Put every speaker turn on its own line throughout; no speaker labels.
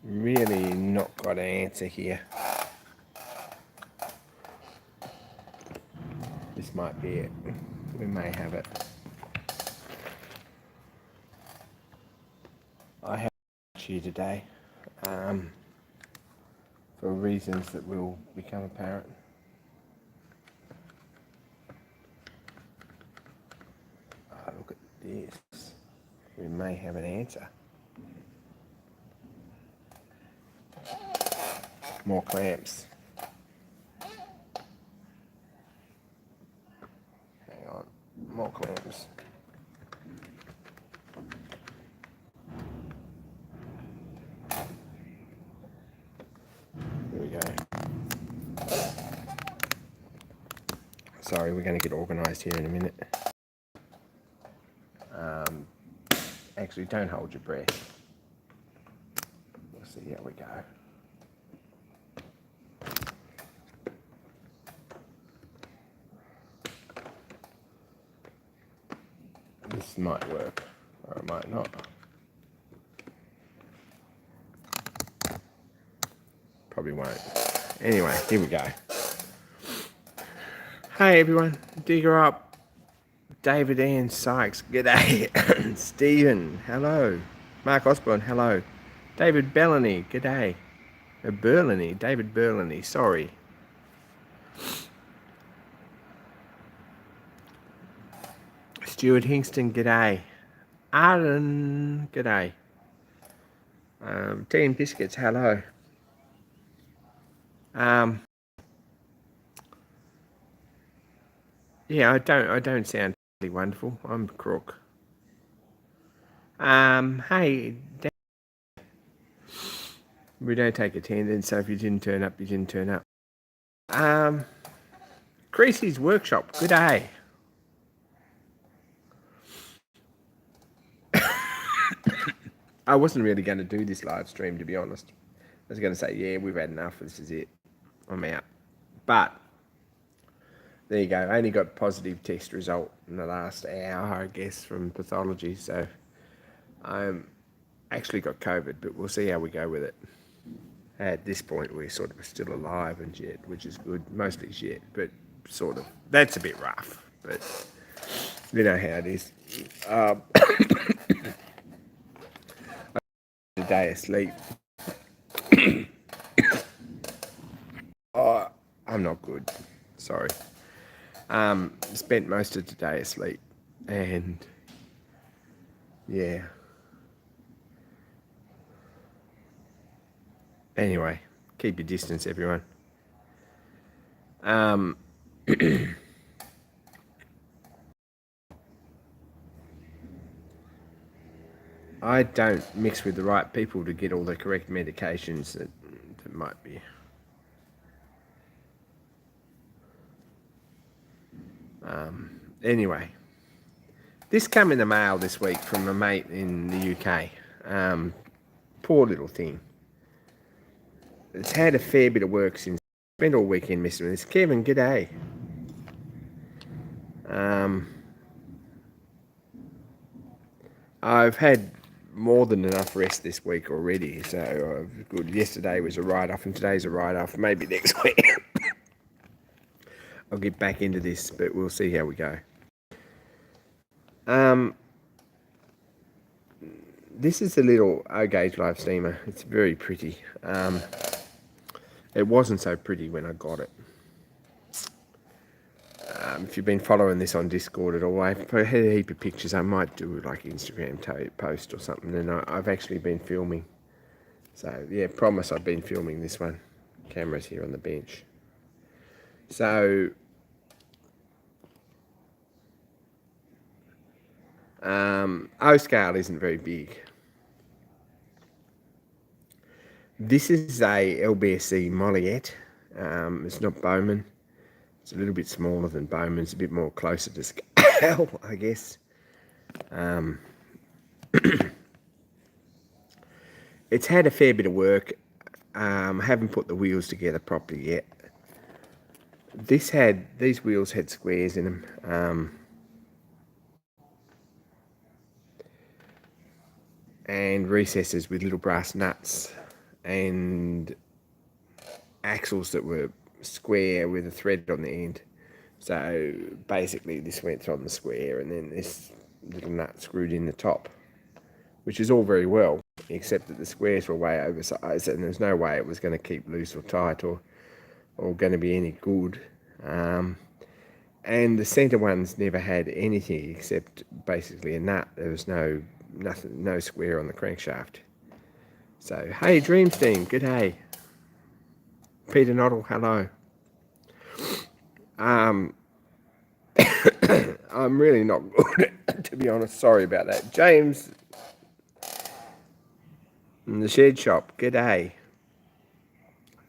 Really not got an answer here. This might be it. We may have it. I have here today for reasons that will become apparent. Oh, look at this. We may have an answer. More clamps. Hang on. More clamps. Here we go. Sorry, we're going to get organised here in a minute. Actually, don't hold your breath. We'll see how we go. This might work, or it might not. Probably won't. Anyway, here we go. Hey everyone, Digger Up. David Ian Sykes, g'day. Stephen, hello. Mark Osborne, hello. David Bellany, g'day. David Berlany, sorry. Stuart Hingston, g'day. Arden, g'day. Tea and Biscuits, hello. Yeah, I don't sound really wonderful. I'm crook. Hey, we don't take attendance, so if you didn't turn up, you didn't turn up. Creasy's Workshop, good day. I wasn't really going to do this live stream, to be honest. I was going to say, yeah, we've had enough, this is it. I'm out. But there you go. I only got positive test result in the last hour, I guess, from pathology. So I'm actually got COVID, but we'll see how we go with it. At this point, we're sort of still alive and shit, which is good. Mostly shit, but sort of. That's a bit rough, but you know how it is. A day of sleep. Oh, I'm not good. Sorry. Spent most of the day asleep, and yeah. Anyway, keep your distance, everyone. I don't mix with the right people to get all the correct medications that might be. Anyway, this came in the mail this week from a mate in the UK. Poor little thing. It's had a fair bit of work since. Spent all weekend messing with this. Kevin, g'day. I've had more than enough rest this week already, so good. Yesterday was a write-off and today's a write-off. Maybe next week I'll get back into this, but we'll see how we go. This is a little O-gauge live steamer. It's very pretty. It wasn't so pretty when I got it. If you've been following this on Discord at all, I've had a heap of pictures. I might do like Instagram post or something, and I've actually been filming. So yeah, promise I've been filming this one. Camera's here on the bench. So O-scale isn't very big. This is a LBSC Molliette. It's not Bowman. It's a little bit smaller than Bowman's, a bit more closer to scale, I guess. It's had a fair bit of work. I haven't put the wheels together properly yet. These wheels had squares in them. And recesses with little brass nuts. and axles that were square with a thread on the end. So basically this went on the square and then this little nut screwed in the top, which is all very well, except that the squares were way oversized and there's no way it was going to keep loose or tight or going to be any good. And the centre ones never had anything except basically a nut. There was no square on the crankshaft. So, hey Dreams Team, good day. Peter Noddle, hello. I'm really not good, to be honest. Sorry about that. James in the shed shop, good day.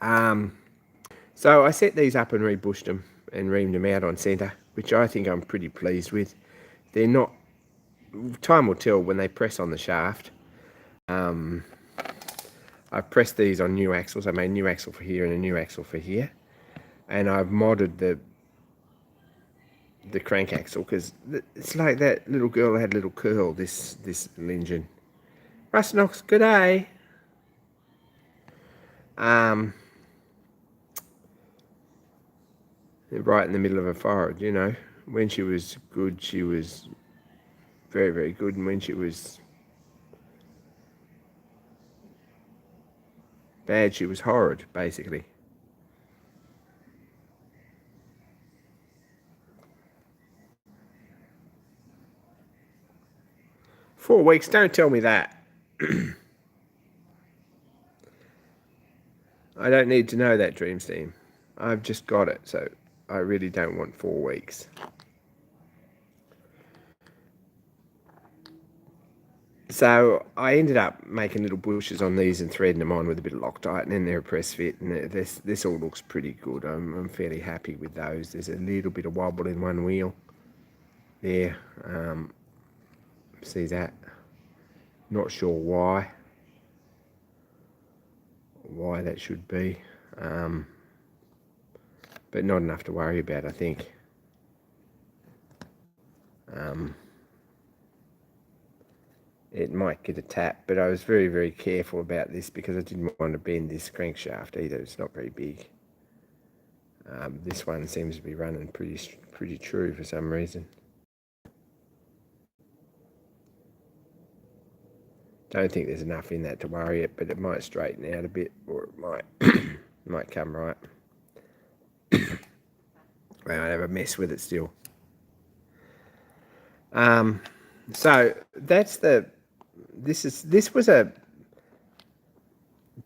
So I set these up and rebushed them and reamed them out on centre, which I think I'm pretty pleased with. They're not, time will tell when they press on the shaft. I've pressed these on new axles. I made a new axle for here and a new axle for here. And I've modded the crank axle because it's like that little girl had a little curl, this little engine. Russ Knox, good day. Right in the middle of a forest, you know. When she was good, she was very, very good. And when she was bad, she was horrid, basically. Four weeks, don't tell me that. I don't need to know that, Dreams Team. I've just got it, so I really don't want 4 weeks. So I ended up making little bushes on these and threading them on with a bit of Loctite, and then they're a press fit, and this all looks pretty good. I'm fairly happy with those. There's a little bit of wobble in one wheel there. See that? Not sure why that should be, but not enough to worry about, I think. It might get a tap, but I was very, very careful about this because I didn't want to bend this crankshaft either. It's not very big. This one seems to be running pretty true for some reason. Don't think there's enough in that to worry it, but it might straighten out a bit, or it might come right. I have a mess with it still. So that's this was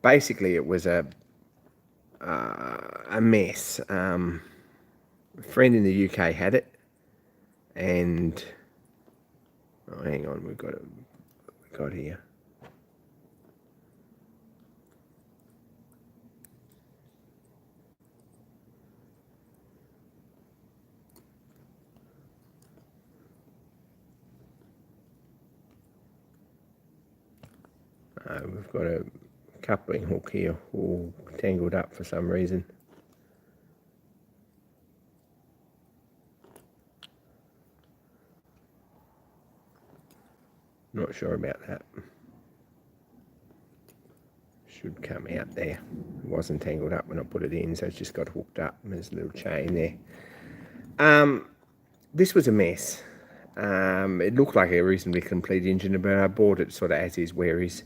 basically it was a mess. A friend in the UK had it, and hang on, we got here. We've got a coupling hook here all tangled up for some reason. Not sure about that. Should come out there. It wasn't tangled up when I put it in, so it's just got hooked up. There's a little chain there. This was a mess. It looked like a reasonably complete engine, but I bought it sort of as is, where is,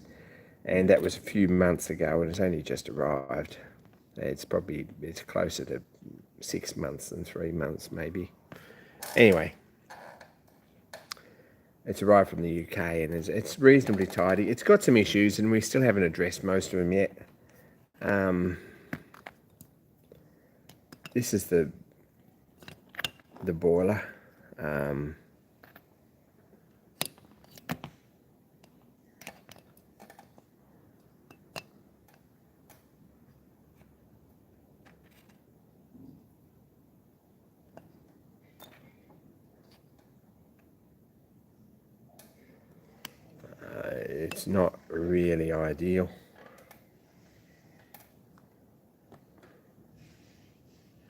and that was a few months ago, and it's only just arrived. It's closer to 6 months than 3 months, maybe. Anyway, it's arrived from the UK, and it's reasonably tidy. It's got some issues, and we still haven't addressed most of them yet. This is the boiler. It's not really ideal.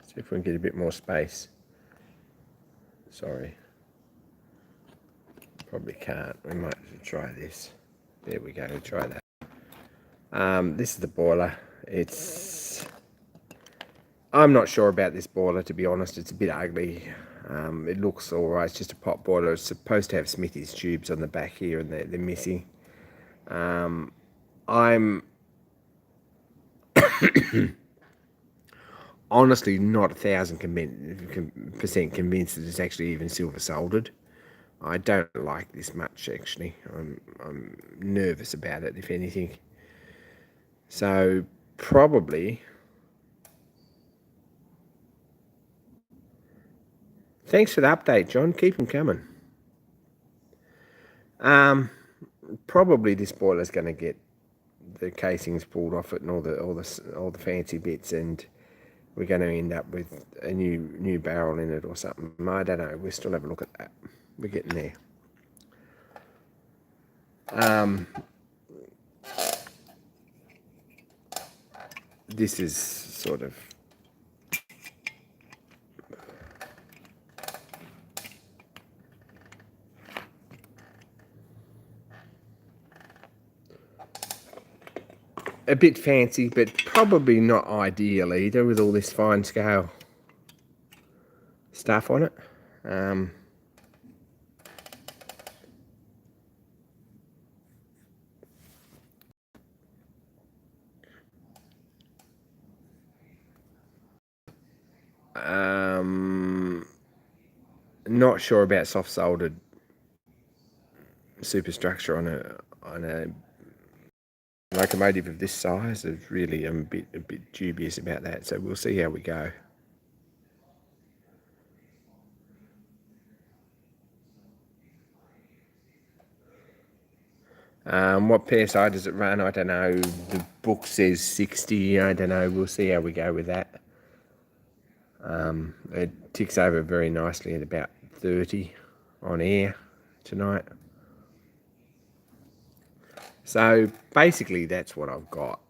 See if we can get a bit more space. Sorry. Probably can't. We might try this. There we go, try that. This is the boiler. I'm not sure about this boiler, to be honest. It's a bit ugly. It looks all right. It's just a pot boiler. It's supposed to have Smithy's tubes on the back here, and they're missing. I'm honestly not 1,000% convinced that it's actually even silver soldered. I don't like this much, actually. I'm nervous about it, if anything. So probably. Thanks for the update, John. Keep them coming. Probably this boiler's going to get the casings pulled off it and all the fancy bits, and we're going to end up with a new barrel in it or something. I don't know. We'll still have a look at that. We're getting there. This is sort of a bit fancy, but probably not ideal either with all this fine scale stuff on it. Not sure about soft soldered superstructure on a locomotive of this size. I'm a bit dubious about that. So we'll see how we go. What PSI does it run? I don't know. The book says 60. I don't know. We'll see how we go with that. It ticks over very nicely at about 30 on air tonight. So basically that's what I've got.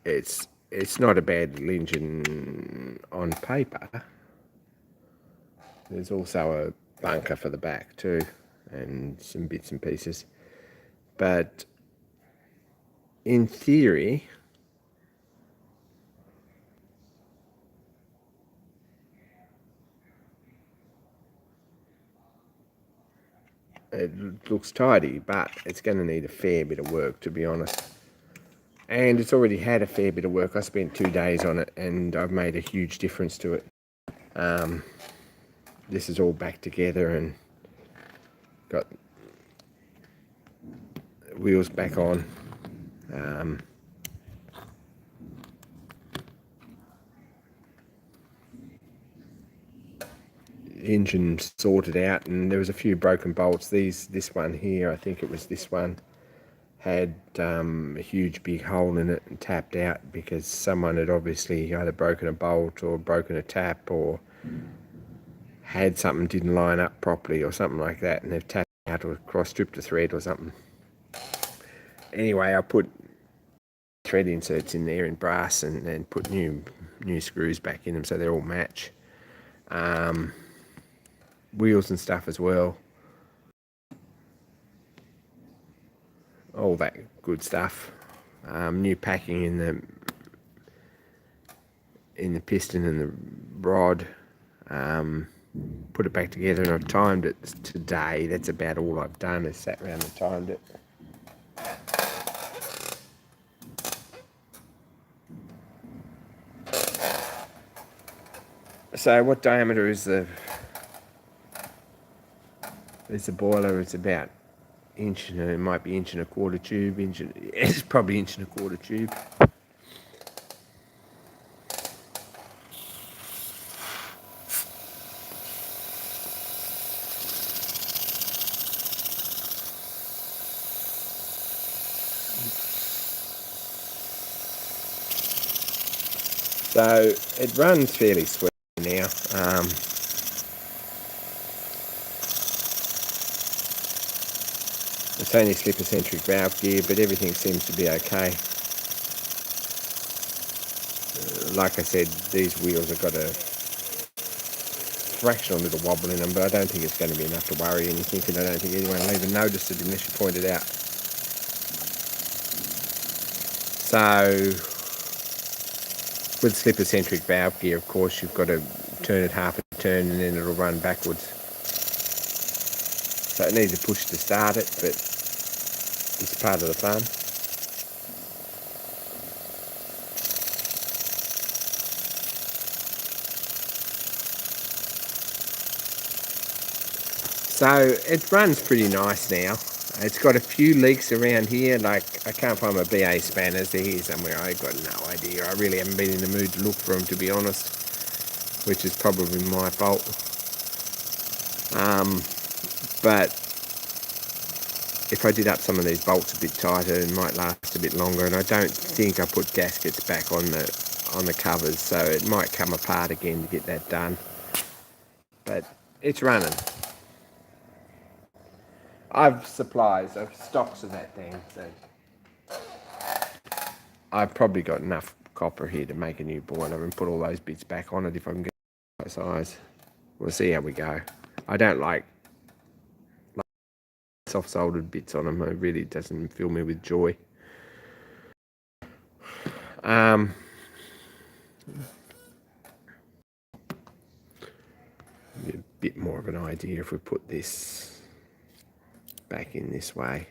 It's not a bad little engine on paper. There's also a bunker for the back too, and some bits and pieces. But in theory, it looks tidy, but it's going to need a fair bit of work, to be honest. And it's already had a fair bit of work. I spent 2 days on it, and I've made a huge difference to it. This is all back together and got wheels back on. Engine sorted out, and there was a few broken bolts. This one here, I think it was this one, had a huge big hole in it and tapped out because someone had obviously either broken a bolt or broken a tap or had something didn't line up properly or something like that, and they've tapped out or stripped a thread or something. Anyway, I put thread inserts in there in brass and put new screws back in them so they're all match. Wheels and stuff as well. All that good stuff. New packing in the piston and the rod. Put it back together, and I've timed it today. That's about all I've done, is sat around and timed it. So what diameter is the boiler? It's about inch, and it might be 1 1/4 tube. It's probably 1 1/4 tube. So it runs fairly sweet now. It's only slipper-centric valve gear, but everything seems to be okay. Like I said, these wheels have got a fractional little wobble in them, but I don't think it's going to be enough to worry anything, and I don't think anyone will even notice it unless you point it out. So with slipper-centric valve gear, of course, you've got to turn it half a turn and then it'll run backwards. So it needs a push to start it, but it's part of the fun. So it runs pretty nice now. It's got a few leaks around here, like I can't find my BA spanners. They're here somewhere. I've got no idea. I really haven't been in the mood to look for them, to be honest, which is probably my fault. But if I did up some of these bolts a bit tighter, it might last a bit longer. And I don't think I put gaskets back on the covers, so it might come apart again to get that done. But it's running. I've stocks of that thing, so I've probably got enough copper here to make a new boiler and put all those bits back on it if I can get the right size. We'll see how we go. I don't like soft soldered bits on them. It really doesn't fill me with joy. A bit more of an idea if we put this back in this way.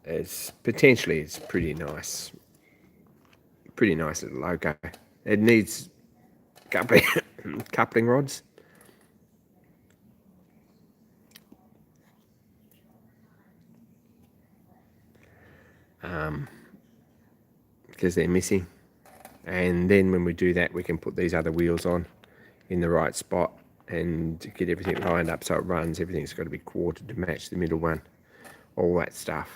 It's pretty nice little loco. It needs coupling rods. Because they're missing, and then when we do that we can put these other wheels on in the right spot and get everything lined up so it runs. Everything's got to be quartered to match the middle one, all that stuff.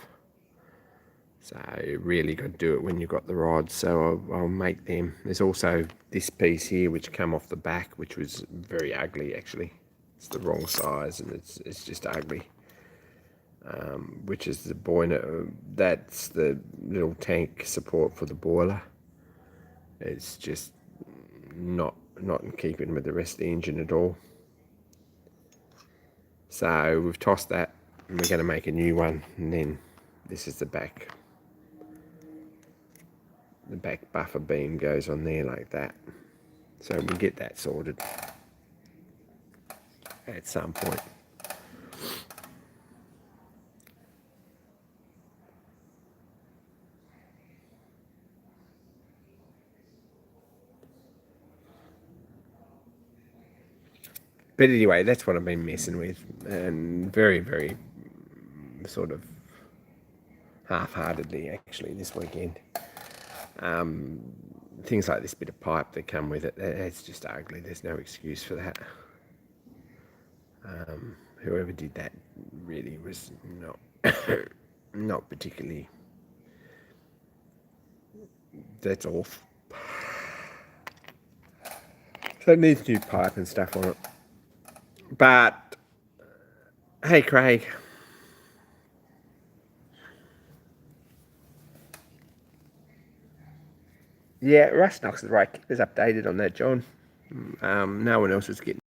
So you really got to do it when you've got the rods. So I'll make them. There's also this piece here which come off the back, which was very ugly actually. It's the wrong size and it's just ugly. Which is the boiler. That's the little tank support for the boiler. It's just not in keeping with the rest of the engine at all. So we've tossed that and we're going to make a new one, and then this is the back buffer beam goes on there like that. So we'll get that sorted at some point. But anyway, that's what I've been messing with, and very, very sort of half-heartedly actually this weekend. Things like this bit of pipe that come with it, it's just ugly. There's no excuse for that. Whoever did that really was not particularly. That's off. So it needs new pipe and stuff on it. But hey, Craig. Yeah, Russ Knox is right. Keep us updated on that, John. No one else is getting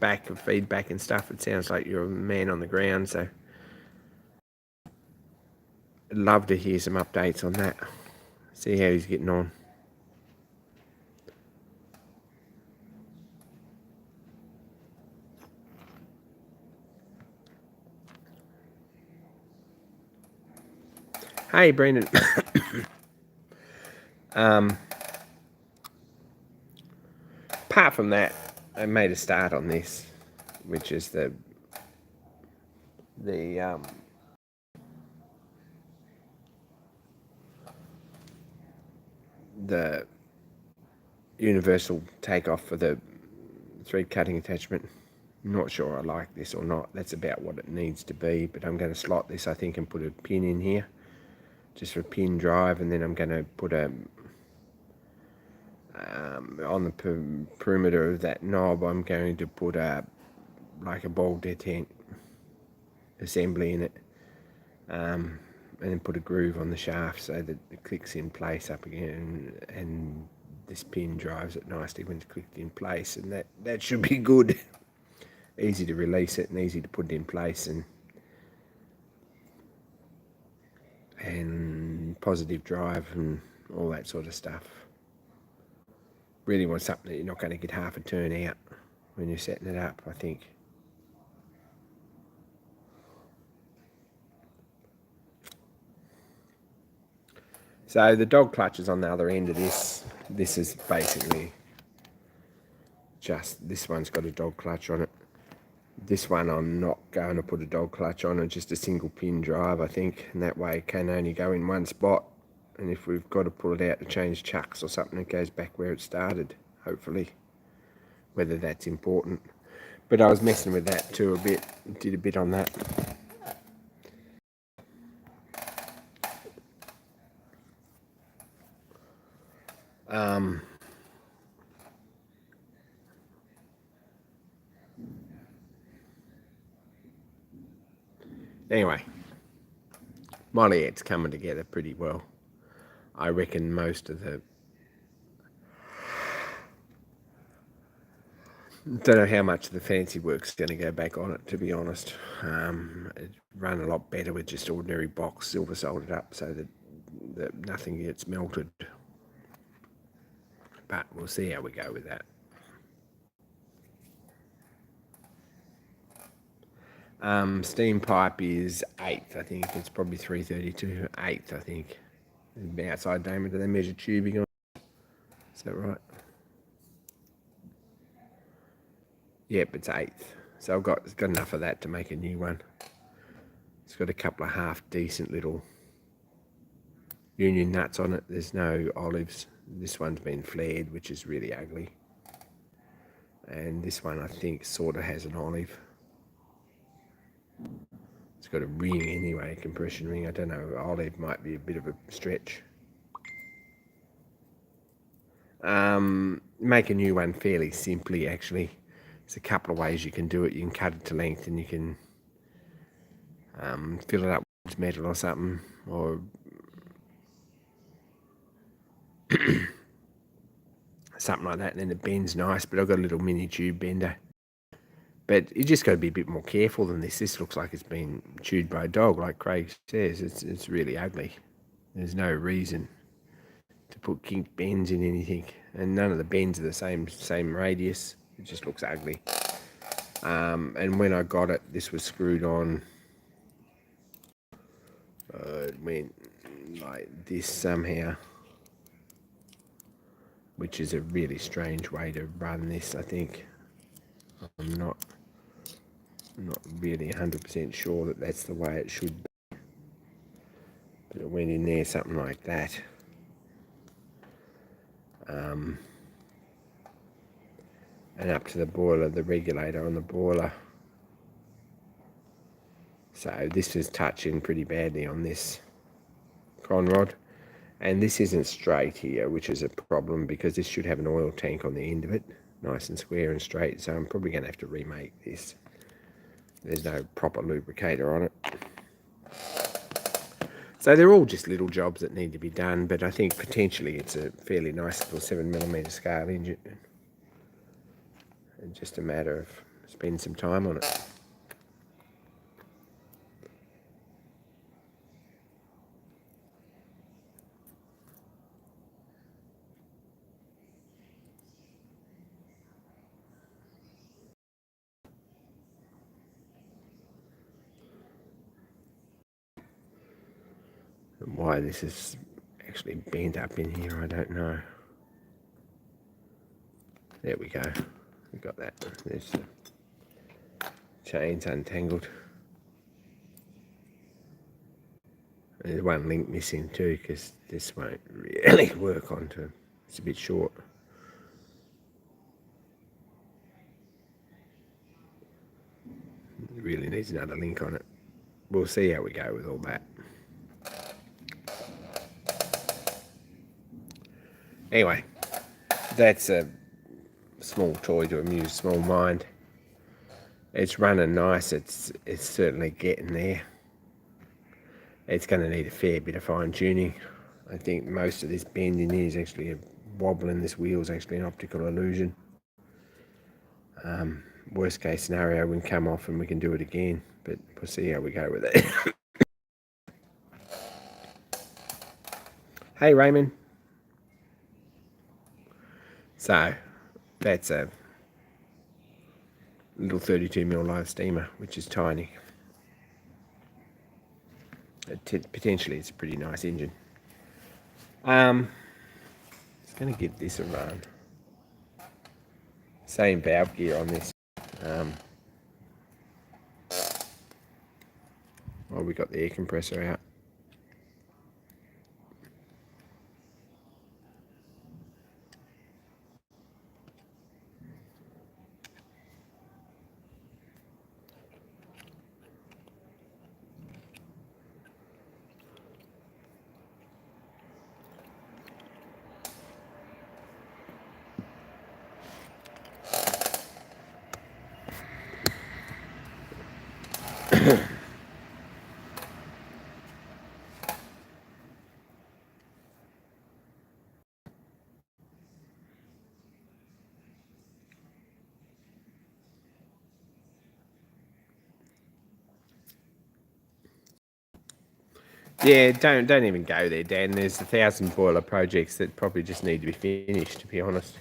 back of feedback and stuff. It sounds like you're a man on the ground, so I'd love to hear some updates on that. See how he's getting on. Hey, Brendan. Apart from that, I made a start on this, which is the universal takeoff for the thread cutting attachment. Not sure I like this or not. That's about what it needs to be, but I'm going to slot this, I think, and put a pin in here just for pin drive, and then I'm going to put a on the perimeter of that knob, I'm going to put like a ball detent assembly in it, and then put a groove on the shaft so that it clicks in place up again, and this pin drives it nicely when it's clicked in place, and that should be good. Easy to release it and easy to put it in place, and positive drive and all that sort of stuff. Really want something that you're not going to get half a turn out when you're setting it up, I think. So the dog clutch is on the other end of this. This is basically just, this one's got a dog clutch on it. This one I'm not going to put a dog clutch on, it's just a single pin drive, I think, and that way it can only go in one spot. And if we've got to pull it out to change chucks or something, it goes back where it started, hopefully, whether that's important. But I was messing with that too a bit, did a bit on that. Anyway, Molly-Ed's coming together pretty well. I reckon most of the... Don't know how much the fancy work's going to go back on it, to be honest. It run a lot better with just ordinary box silver soldered up so that nothing gets melted. But we'll see how we go with that. Steam pipe is 8th, I think. It's probably 332, 8th, I think. The outside diameter, they measure tubing on. Is that right? Yep, it's 8th. So it's got enough of that to make a new one. It's got a couple of half decent little union nuts on it. There's no olives. This one's been flared, which is really ugly. And this one, I think, sort of has an olive. It's got a ring anyway, a compression ring. I don't know, olive might be a bit of a stretch. Make a new one fairly simply, actually. There's a couple of ways you can do it. You can cut it to length and you can fill it up with metal or something, or something like that, and then it bends nice. But I've got a little mini tube bender. But you just got to be a bit more careful than this. This looks like it's been chewed by a dog, like Craig says. It's really ugly. There's no reason to put kink bends in anything, and none of the bends are the same radius. It just looks ugly. And when I got it, this was screwed on. It went like this somehow, which is a really strange way to run this, I think. I'm not really 100% sure that that's the way it should be. But it went in there something like that. And up to the boiler, the regulator on the boiler. So this is touching pretty badly on this conrod. And this isn't straight here, which is a problem because this should have an oil tank on the end of it, nice and square and straight. So I'm probably going to have to remake this. There's no proper lubricator on it. So they're all just little jobs that need to be done, but I think potentially it's a fairly nice little 7mm scale engine. And just a matter of spending some time on it. And why this is actually bent up in here, I don't know. There we go. We got that. There's the chains untangled. There's one link missing too, because this won't really work onto. It's a bit short. It really needs another link on it. We'll see how we go with all that. Anyway, that's a small toy to amuse small mind. It's running nice. It's certainly getting there. It's going to need a fair bit of fine tuning. I think most of this bending here is actually a wobble in this wheel is actually an optical illusion. Worst case scenario, we can come off and we can do it again, but we'll see how we go with it. Hey, Raymond. So that's a little 32mm live steamer, which is tiny. Potentially, it's a pretty nice engine. Just going to give this a run. Same valve gear on this. Well, we got the air compressor out. Yeah, don't even go there, Dan. There's 1,000 boiler projects that probably just need to be finished, to be honest.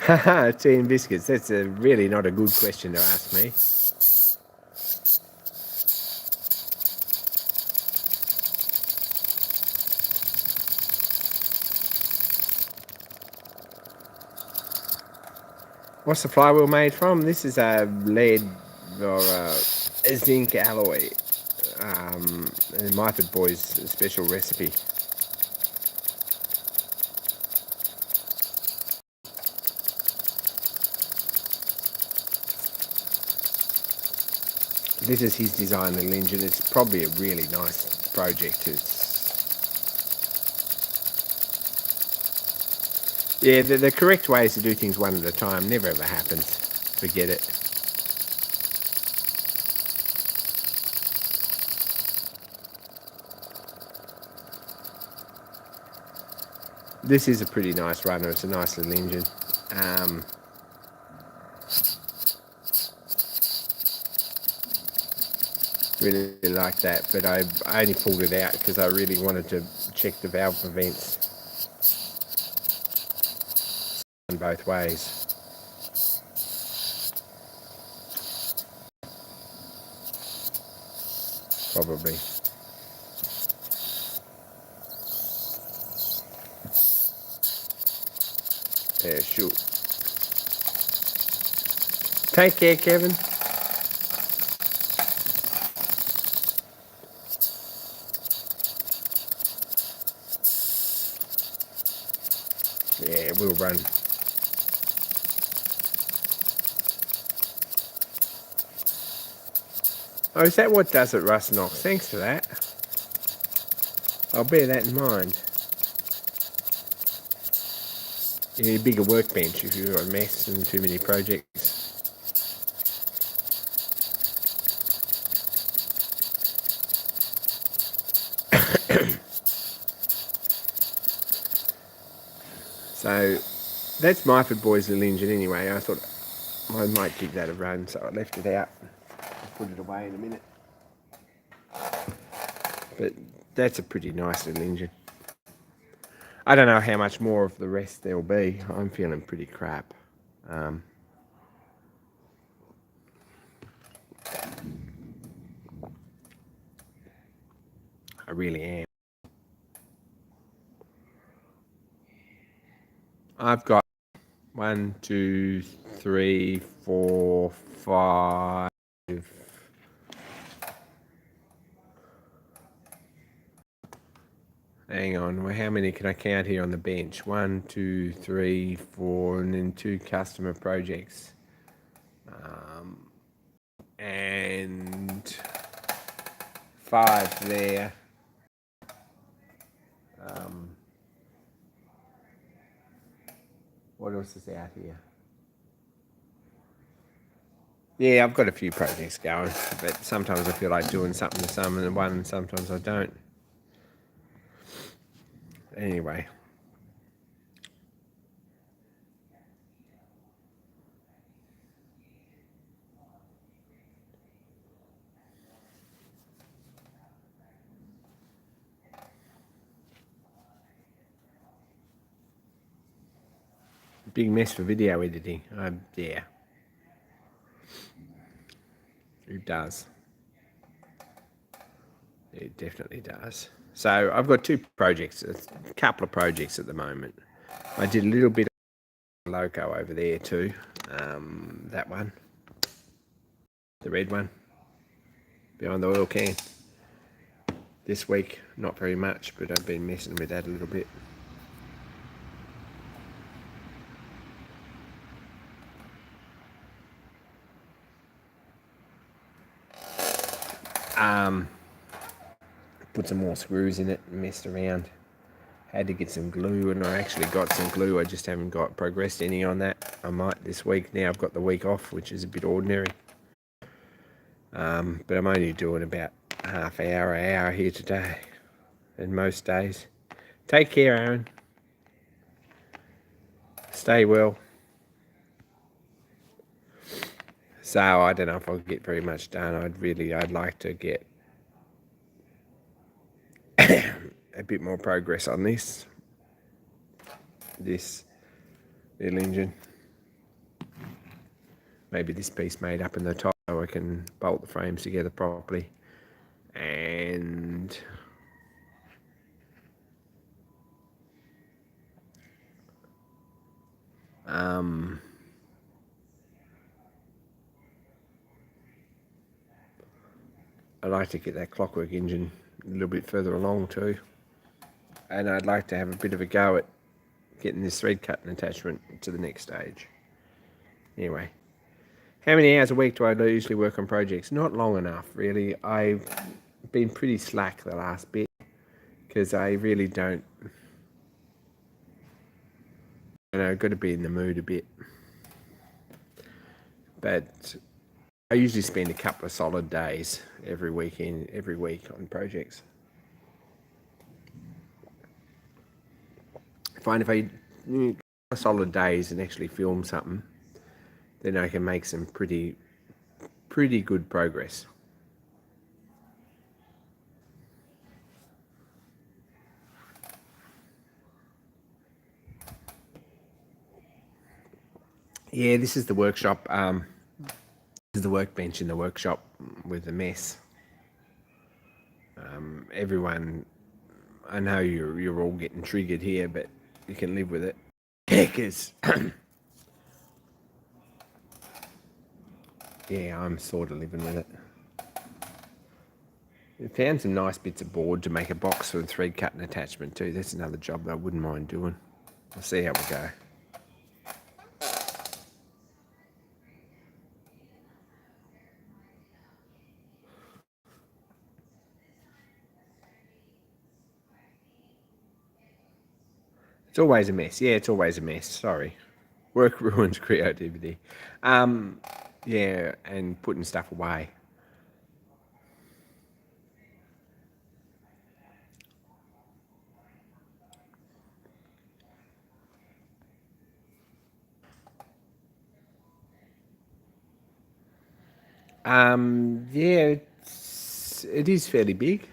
Haha, tea and biscuits. That's really not a good question to ask me. What's the flywheel made from? This is a lead or a zinc alloy. Myford Boys special recipe. This is his design little engine. It's probably a really nice project. Yeah, the correct way is to do things one at a time. Never ever happens. Forget it. This is a pretty nice runner. It's a nice little engine. Really like that, but I only pulled it out because I really wanted to check the valve vents both ways. Probably. Yeah, sure. Take care, Kevin. Yeah, we'll run. Oh, is that what does it, Russ Knox? Thanks for that. I'll bear that in mind. You need a bigger workbench if you've got a mess and too many projects. So that's Myford Boys' little engine anyway. I thought I might give that a run, so I left it out. I'll put it away in a minute. But that's a pretty nice little engine. I don't know how much more of the rest there'll be. I'm feeling pretty crap. I really am. I've got 1, 2, 3, 4, 5. Hang on, well, how many can I count here on the bench? 1, 2, 3, 4, and then 2 customer projects. And 5 there. What else is out here? Yeah, I've got a few projects going, but sometimes I feel like doing something to some and one, and sometimes I don't. Anyway. Big mess for video editing. Yeah. It does. It definitely does. So I've got 2 projects, a couple of projects at the moment. I did a little bit of loco over there too. That one. The red one. Behind the oil can. This week, not very much, but I've been messing with that a little bit. Put some more screws in it and messed around. Had to get some glue, and I actually got some glue. I just haven't got progressed any on that. I might this week. Now I've got the week off, which is a bit ordinary. But I'm only doing about half hour here today, and most days. Take care, Aaron. Stay well. So I don't know if I'll get very much done. I'd like to get a bit more progress on this little engine. Maybe this piece made up in the top so I can bolt the frames together properly. And I'd like to get that Clockwork engine a little bit further along too. And I'd like to have a bit of a go at getting this thread cutting attachment to the next stage. Anyway, how many hours a week do I usually work on projects? Not long enough, really. I've been pretty slack the last bit because I really don't, got to be in the mood a bit. But I usually spend a couple of solid days every week on projects. I find if I solid days and actually film something, then I can make some pretty good progress. Yeah, this is the workshop. This is the workbench in the workshop with the mess. Everyone, I know you're all getting triggered here, but you can live with it. Because, yeah, I'm sort of living with it. I found some nice bits of board to make a box for the thread cutting attachment too. That's another job that I wouldn't mind doing. We'll see how we go. It's always a mess. Yeah, it's always a mess. Sorry. Work ruins creativity. Yeah, and putting stuff away. Yeah, it is fairly big.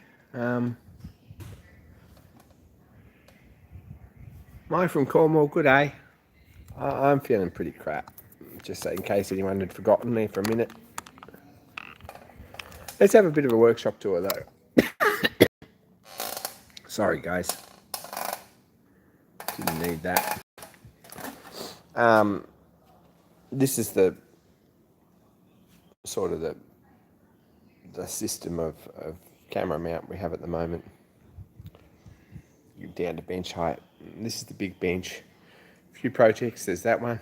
Mine from Cornwall, good day. I'm feeling pretty crap. Just in case anyone had forgotten me for a minute. Let's have a bit of a workshop tour though. Sorry guys. Didn't need that. This is the sort of the system of camera mount we have at the moment. You're down to bench height. This is the big bench. A few projects. There's that one.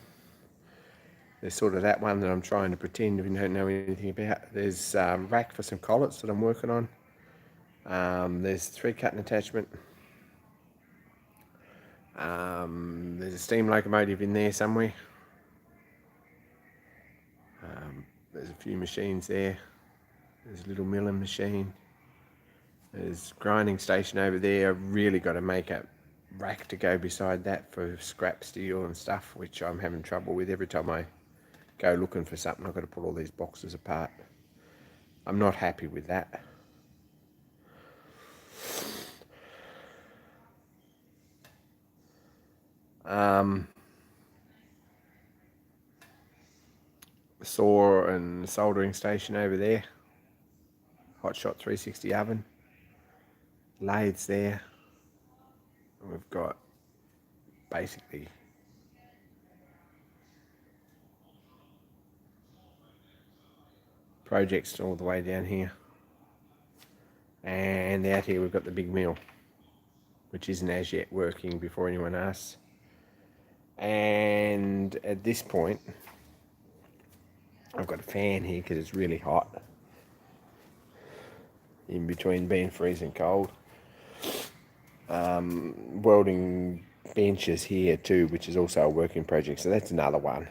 There's sort of that one that I'm trying to pretend we don't know anything about. There's rack for some collets that I'm working on. There's thread cutting attachment. There's a steam locomotive in there somewhere. There's a few machines there. There's a little milling machine. There's a grinding station over there. I've really got to make a rack to go beside that for scrap steel and stuff, which I'm having trouble with. Every time I go looking for something, I've got to put all these boxes apart. I'm not happy with that. Saw and soldering station over there. Hotshot 360 oven. Lathes there. And we've got basically projects all the way down here. And out here we've got the big mill, which isn't as yet working before anyone asks. And at this point, I've got a fan here because it's really hot. In between being freezing cold. Welding benches here too, which is also a working project. So that's another one.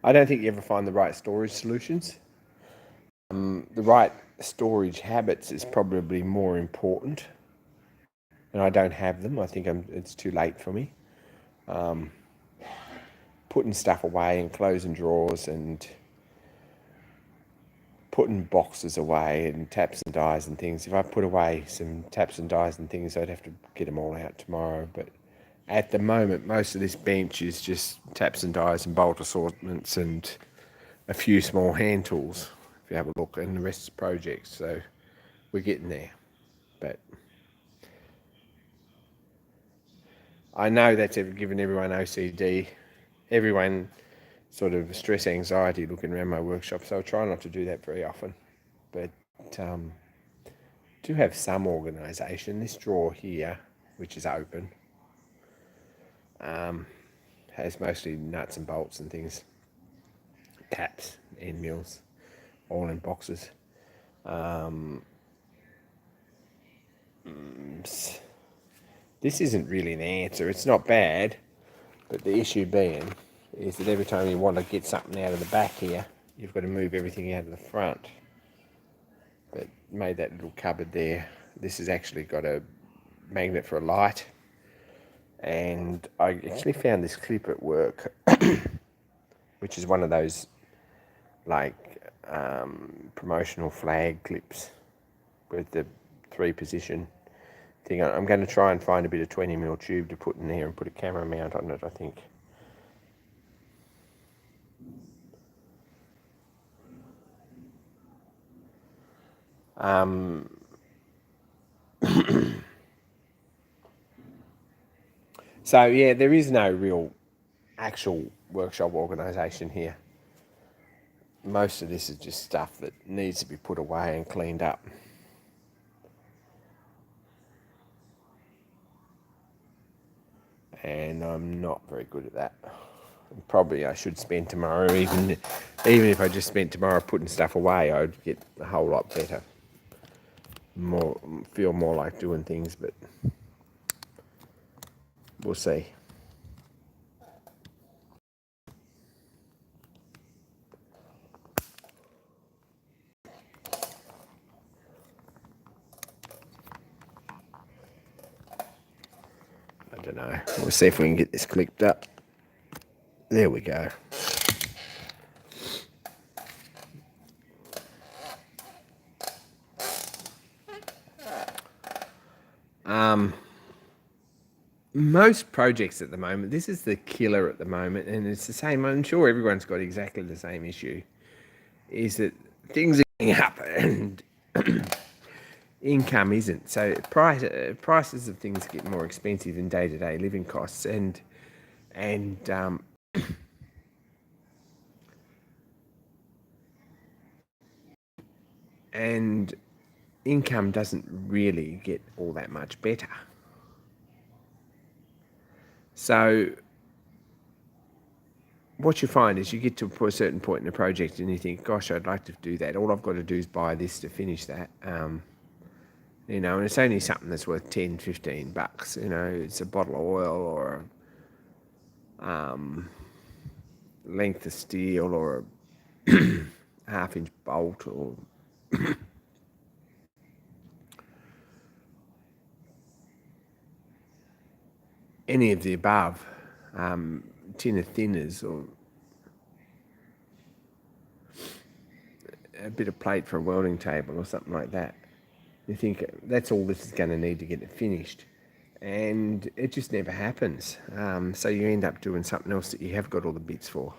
I don't think you ever find the right storage solutions. The right storage habits is probably more important. And I don't have them. I think it's too late for me. Putting stuff away and closing drawers and putting boxes away and taps and dies and things. If I put away some taps and dies and things, I'd have to get them all out tomorrow. But at the moment, most of this bench is just taps and dies and bolt assortments and a few small hand tools, if you have a look, and the rest is projects. So we're getting there. But I know that's given everyone OCD. Everyone sort of stress anxiety looking around my workshop, so I try not to do that very often, but do have some organisation. This drawer here, which is open, has mostly nuts and bolts and things, taps, end mills, all in boxes. This isn't really the answer. It's not bad, but the issue being is that every time you want to get something out of the back here, you've got to move everything out of the front. But made that little cupboard there. This has actually got a magnet for a light. And I actually found this clip at work, which is one of those like promotional flag clips with the 3-position thing. I'm going to try and find a bit of 20mm tube to put in there and put a camera mount on it, I think. So yeah, there is no real actual workshop organisation here. Most of this is just stuff that needs to be put away and cleaned up. And I'm not very good at that. Probably I should spend tomorrow, even if I just spent tomorrow putting stuff away, I'd get a whole lot better. Feel more like doing things, but we'll see. I don't know. We'll see if we can get this clipped up. There we go. Most projects at the moment, this is the killer at the moment, and it's the same. I'm sure everyone's got exactly the same issue, is that things are getting up and income isn't. So prices of things get more expensive in day-to-day living costs, and and income doesn't really get all that much better. So what you find is you get to a certain point in the project and you think, gosh, I'd like to do that. All I've got to do is buy this to finish that. And it's only something that's worth 10, 15 bucks. It's a bottle of oil or length of steel or a half-inch bolt or any of the above, tin of thinners or a bit of plate for a welding table or something like that. You think that's all this is going to need to get it finished. And it just never happens. So you end up doing something else that you have got all the bits for.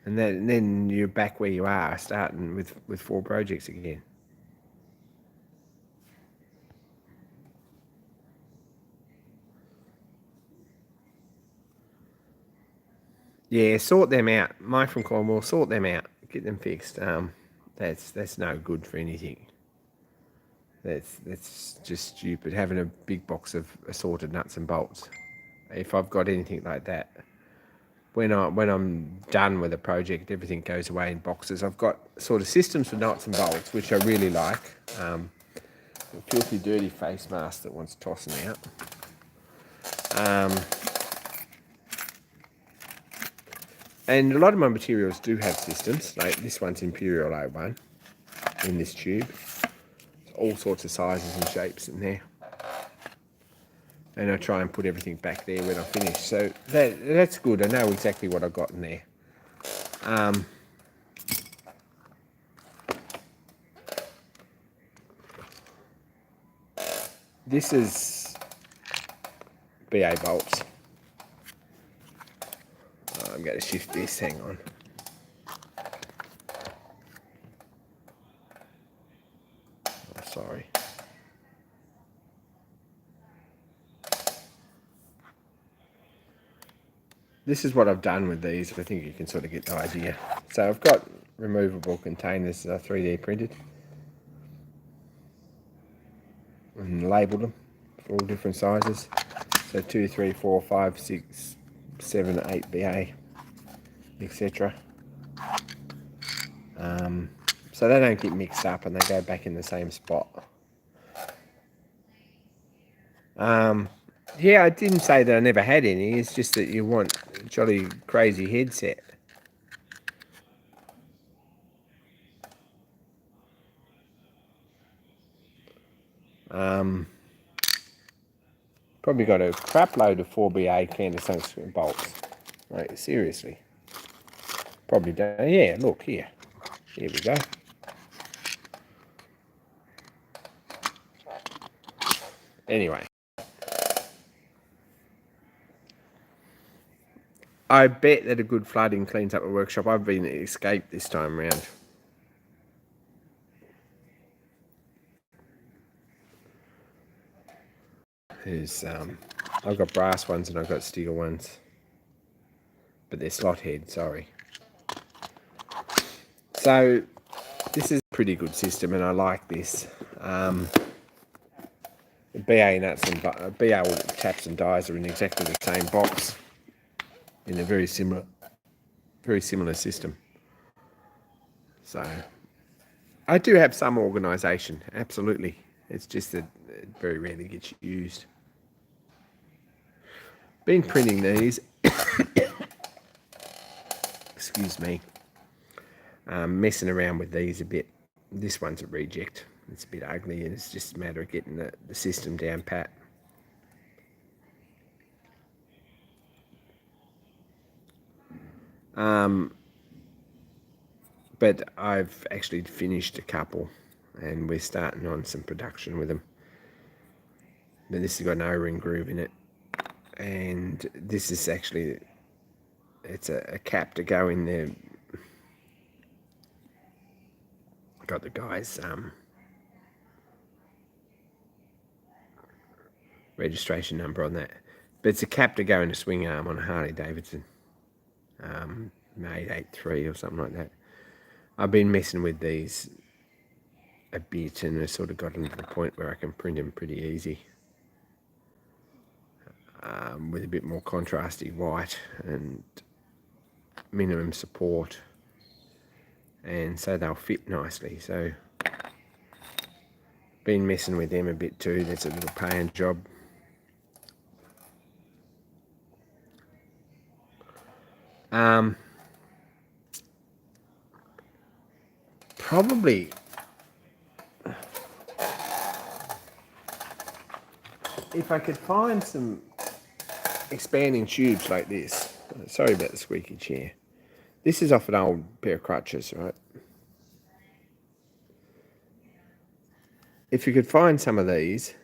And then you're back where you are, starting with 4 projects again. Yeah, sort them out. Mike from Cornwall, sort them out. Get them fixed. That's no good for anything. That's just stupid. Having a big box of assorted nuts and bolts. If I've got anything like that, when I'm done with a project, everything goes away in boxes. I've got sort of systems for nuts and bolts, which I really like. A filthy, dirty face mask that wants tossing out. And a lot of my materials do have systems. Like this one's Imperial A1 in this tube. All sorts of sizes and shapes in there. And I try and put everything back there when I finish. So that's good. I know exactly what I got in there. This is BA bolts. I'm going to shift this. Hang on. Oh, sorry. This is what I've done with these. I think you can sort of get the idea. So I've got removable containers 3D printed and labelled them for all different sizes. So 2, 3, 4, 5, 6, 7, 8 BA, etc. So they don't get mixed up and they go back in the same spot. Yeah, I didn't say that I never had any. It's just that you want a jolly crazy headset. Probably got a crap load of 4BA canvas tungsten bolts. Right, seriously. Probably don't. Yeah, look here. Here we go. Anyway. I bet that a good flooding cleans up a workshop. I've been escaped this time around. I've got brass ones and I've got steel ones. But they're slot head, sorry. So this is a pretty good system and I like this. BA nuts and BA taps and dies are in exactly the same box in a very similar system. So I do have some organisation, absolutely. It's just that it very rarely gets used. Been printing these. Excuse me. Messing around with these a bit. This one's a reject. It's a bit ugly and it's just a matter of getting the system down pat. But I've actually finished a couple and we're starting on some production with them. But this has got an O-ring groove in it. And this is actually, it's a cap to go in there. Got the guys registration number on that. But it's a cap to go in a swing arm on a Harley Davidson. Made 83 or something like that. I've been messing with these a bit and I've sort of gotten to the point where I can print them pretty easy. With a bit more contrasty white and minimum support, and so they'll fit nicely. So been messing with them a bit too. That's a little paying job. Probably if I could find some expanding tubes like this. Sorry about the squeaky chair. This is off an old pair of crutches, right? If you could find some of these,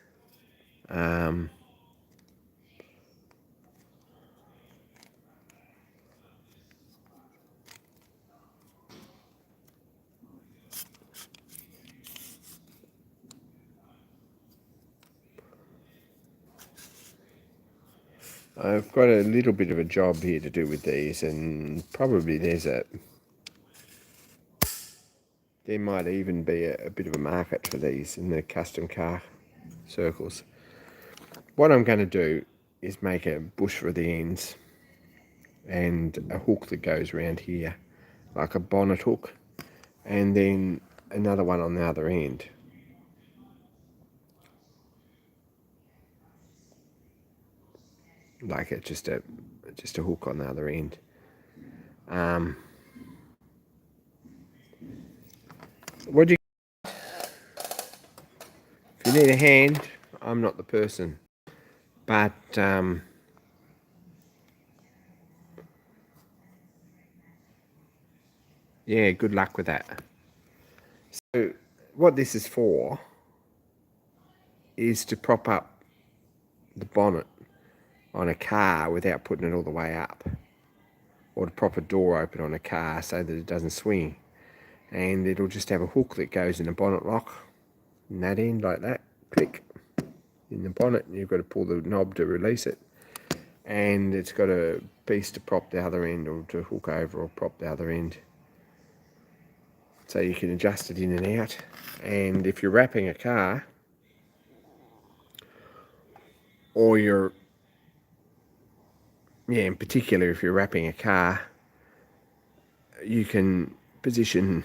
I've got a little bit of a job here to do with these, and probably there might even be a bit of a market for these in the custom car circles. What I'm going to do is make a bush for the ends and a hook that goes around here, like a bonnet hook, and then another one on the other end. Like it's just a hook on the other end. What do you? If you need a hand, I'm not the person, but yeah, good luck with that. So what this is for is to prop up the bonnet on a car without putting it all the way up, or to prop a door open on a car so that it doesn't swing. And it'll just have a hook that goes in a bonnet lock in that end like that, click in the bonnet, and you've got to pull the knob to release it, and it's got a piece to prop the other end, or to hook over or prop the other end, so you can adjust it in and out. And if you're wrapping a car, or in particular if you're wrapping a car, you can position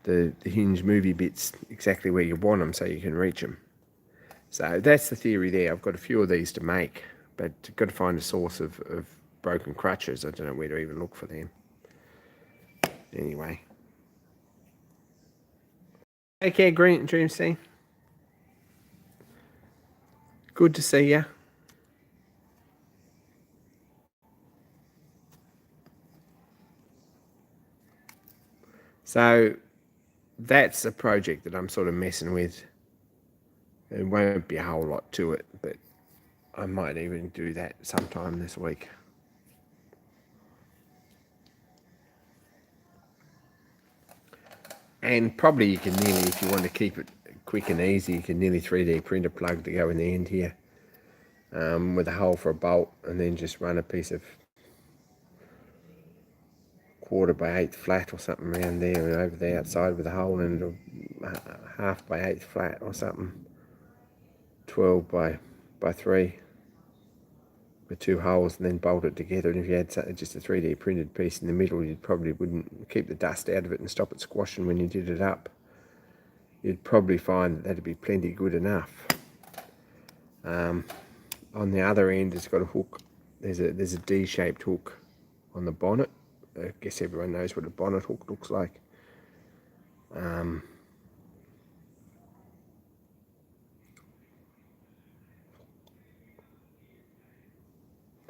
the hinge movie bits exactly where you want them so you can reach them. So that's the theory there. I've got a few of these to make, but I've got to find a source of broken crutches. I don't know where to even look for them. Anyway. Take care, Dreamstein. Good to see you. So that's a project that I'm sort of messing with. There won't be a whole lot to it, but I might even do that sometime this week. And probably you can nearly, if you want to keep it quick and easy, you can nearly 3D print a plug to go in the end here, with a hole for a bolt, and then just run a piece of 1/4 by 1/8 flat or something around there and over the outside with a hole in it, 1/2 by 1/8 flat or something, 12 by 3 with 2 holes, and then bolt it together. And if you had just a 3D printed piece in the middle, you probably wouldn't keep the dust out of it and stop it squashing when you did it up. You'd probably find that that'd be plenty good enough. On the other end, it's got a hook. There's a D-shaped hook on the bonnet. I guess everyone knows what a bonnet hook looks like. I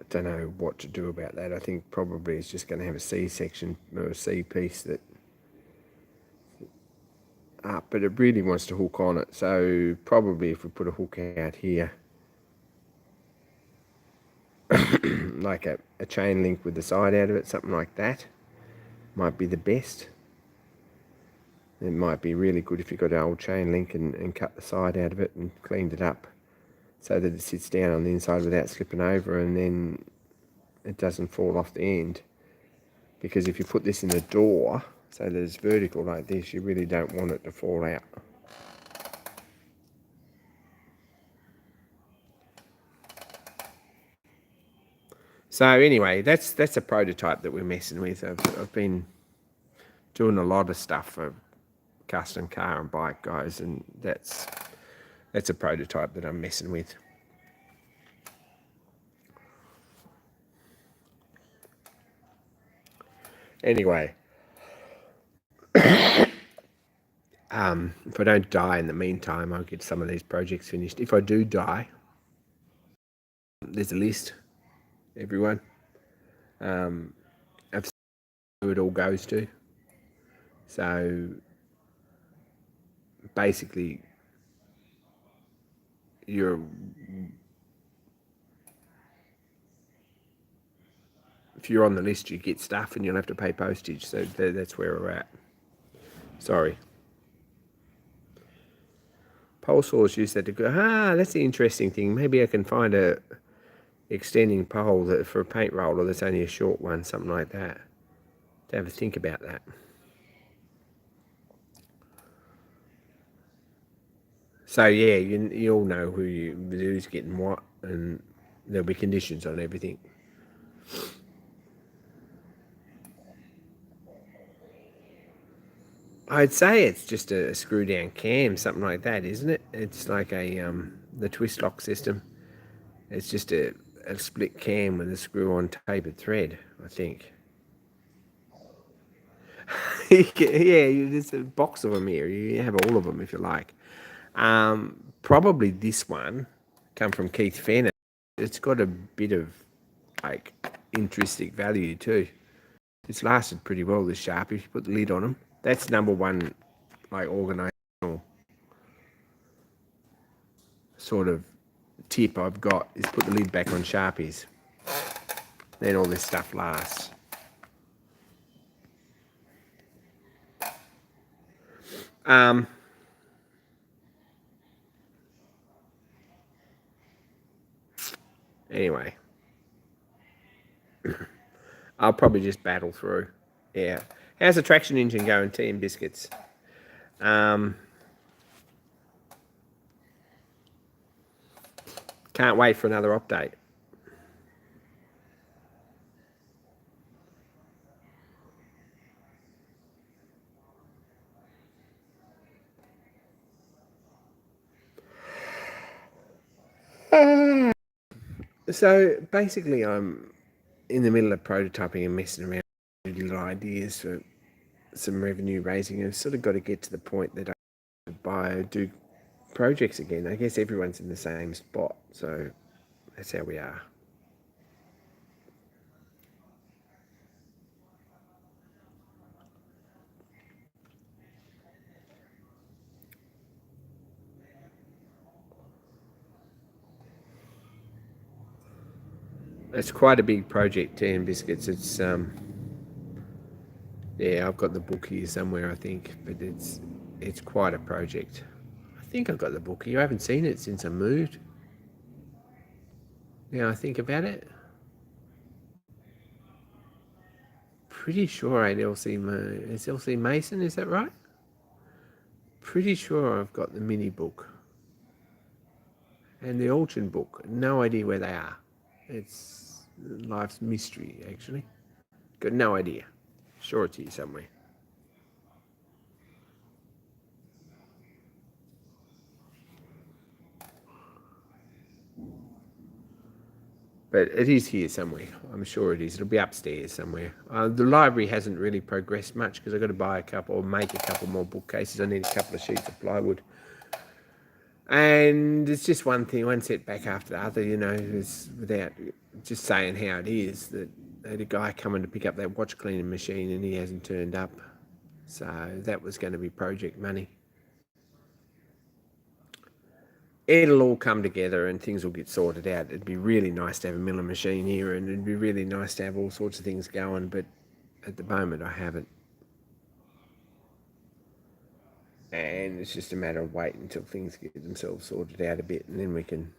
don't know what to do about that. I think probably it's just going to have a C section or a C piece that up, but it really wants to hook on it. So probably if we put a hook out here, like a chain link with the side out of it, something like that, might be the best. It might be really good if you got an old chain link and cut the side out of it and cleaned it up so that it sits down on the inside without slipping over, and then it doesn't fall off the end. Because if you put this in a door so that it's vertical like this, you really don't want it to fall out. So anyway, that's a prototype that we're messing with. I've been doing a lot of stuff for custom car and bike guys, and that's a prototype that I'm messing with. Anyway, if I don't die in the meantime, I'll get some of these projects finished. If I do die, there's a list, everyone, of who it all goes to. So basically, if you're on the list, you get stuff and you'll have to pay postage. So that's where we're at. Sorry. Pole saws used that to go, that's the interesting thing. Maybe I can find a extending pole that for a paint roller that's only a short one, something like that. To have a think about that. So yeah, you all know who's getting what, and there'll be conditions on everything. I'd say it's just a screw down cam, something like that, isn't it? It's like the twist lock system. It's just a split cam with a screw on tapered thread, I think. Yeah, there's a box of them here. You have all of them if you like. Probably this one come from Keith Fenner. It's got a bit of like intrinsic value too. It's lasted pretty well, this Sharpie. If you put the lid on them, that's number one, like organizational sort of tip I've got is put the lid back on Sharpies. Then all this stuff lasts. Anyway, I'll probably just battle through. Yeah. How's the traction engine going, tea and biscuits? Can't wait for another update. So basically, I'm in the middle of prototyping and messing around with little ideas for some revenue raising. I've sort of got to get to the point that I do projects again. I guess everyone's in the same spot, so that's how we are. It's quite a big project, tea and biscuits. It's yeah, I've got the book here somewhere, I think, but it's quite a project. I think I've got the book here. I haven't seen it since I moved. Now I think about it. Pretty sure I had it's LC Mason, is that right? Pretty sure I've got the mini book. And the Auction book. No idea where they are. It's life's mystery, actually. Got no idea. Sure it's here somewhere. But it is here somewhere. I'm sure it is. It'll be upstairs somewhere. The library hasn't really progressed much because I've got to buy a couple or make a couple more bookcases. I need a couple of sheets of plywood. And it's just one setback after the other, it's without just saying how it is that I had a guy coming to pick up that watch cleaning machine and he hasn't turned up. So that was going to be project money. It'll all come together and things will get sorted out. It'd be really nice to have a milling machine here and it'd be really nice to have all sorts of things going, but at the moment I haven't. And it's just a matter of waiting until things get themselves sorted out a bit and then we can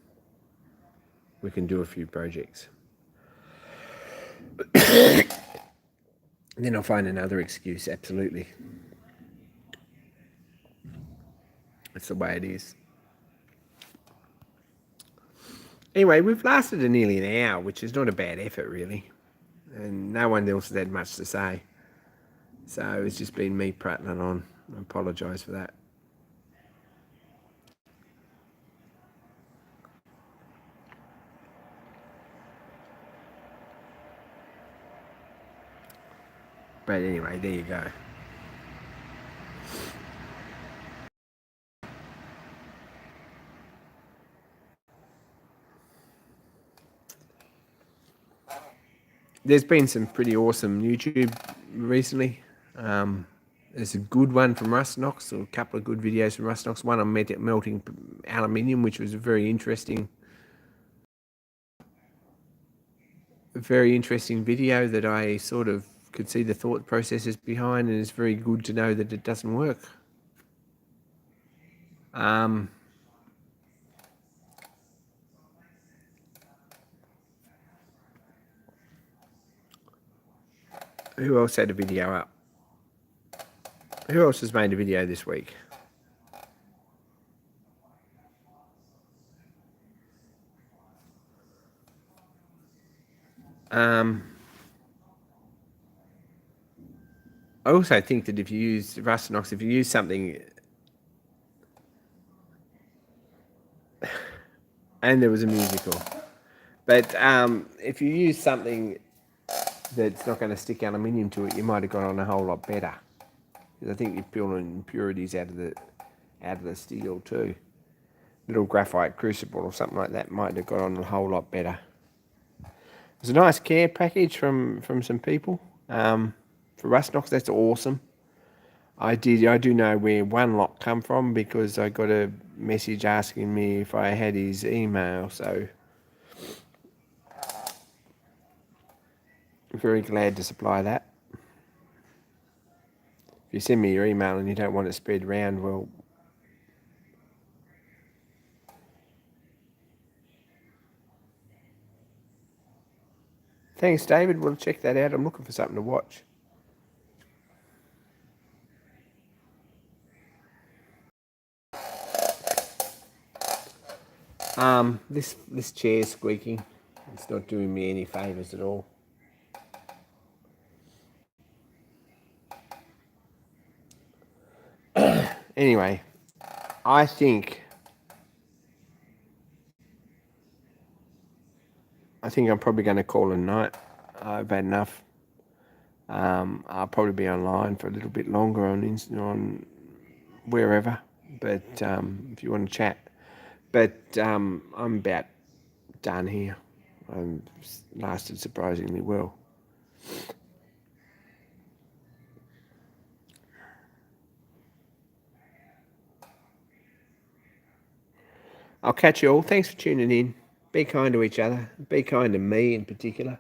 we can do a few projects. Then I'll find another excuse, absolutely. That's the way it is. Anyway, we've lasted nearly an hour, which is not a bad effort, really. And no one else has had much to say. So it's just been me prattling on. I apologise for that. But anyway, there you go. There's been some pretty awesome YouTube recently. There's a good one from Rustnox, or a couple of good videos from Rustnox. One on melting aluminium, which was a very interesting video that I sort of could see the thought processes behind, and it's very good to know that it doesn't work. Who else had a video up? Who else has made a video this week? I also think that if you use Rustnox, if you use something, and there was a musical, but if you use something that's not going to stick aluminium to it, you might have got on a whole lot better. Because I think you're pulling impurities out of the steel too. Little graphite crucible or something like that might have got on a whole lot better. It's a nice care package from some people. For Rustnox, that's awesome. I do know where one lot come from, because I got a message asking me if I had his email, so I'm very glad to supply that. If you send me your email and you don't want it spread around, well, thanks, David. We'll check that out. I'm looking for something to watch. This chair's squeaking. It's not doing me any favours at all. Anyway, I think I'm probably going to call it a night. I've had enough. I'll probably be online for a little bit longer on wherever. But if you want to chat, but I'm about done here. I've lasted surprisingly well. I'll catch you all. Thanks for tuning in. Be kind to each other. Be kind to me in particular.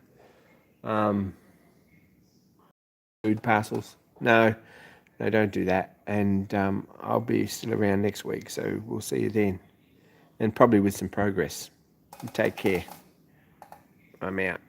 Food parcels. No, don't do that. And I'll be still around next week, so we'll see you then. And probably with some progress. Take care. I'm out.